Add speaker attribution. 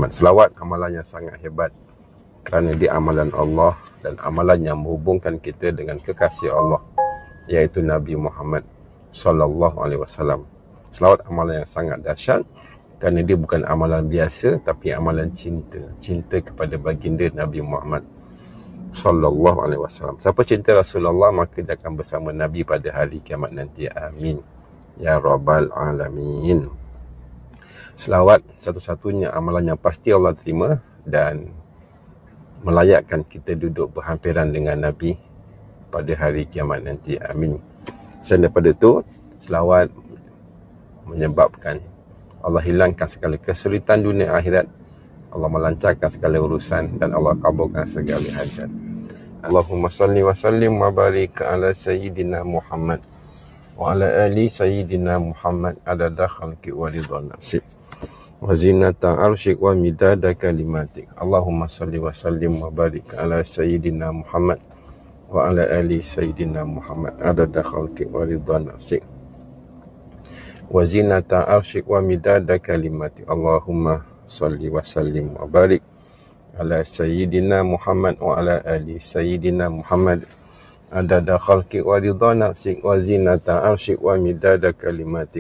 Speaker 1: Muhammad. Selawat amalan yang sangat hebat kerana dia amalan Allah dan amalan yang menghubungkan kita dengan kekasih Allah, iaitu Nabi Muhammad sallallahu alaihi wasallam. Selawat amalan yang sangat dahsyat kerana dia bukan amalan biasa tapi amalan cinta kepada baginda Nabi Muhammad sallallahu alaihi wasallam. Siapa cinta Rasulullah maka dia akan bersama Nabi pada hari kiamat nanti. Amin ya rabbal alamin. Selawat satu-satunya amalan yang pasti Allah terima dan melayakkan kita duduk berhampiran dengan Nabi pada hari kiamat nanti. Amin. Selain daripada itu, selawat menyebabkan Allah hilangkan segala kesulitan dunia akhirat, Allah melancarkan segala urusan dan Allah kabulkan segala hajat. Allahumma salli wa sallim wa barik ala sayyidina Muhammad wa ala ali sayyidina Muhammad adada khalqi wa ridha nafsi wa zinata arsyik wa midada kalimatik. Allahumma salli wa sallim wa barik ala sayyidina Muhammad wa ala ali sayyidina Muhammad adada khalqi wa ridha nafsi wa zinata arsyik wa midada kalimatik. Allahumma salli wa sallim wa barik ala sayyidina Muhammad wa ala ali sayyidina Muhammad adada khalqi wa ridha nafsi wa zinata arsyik wa midada kalimatik.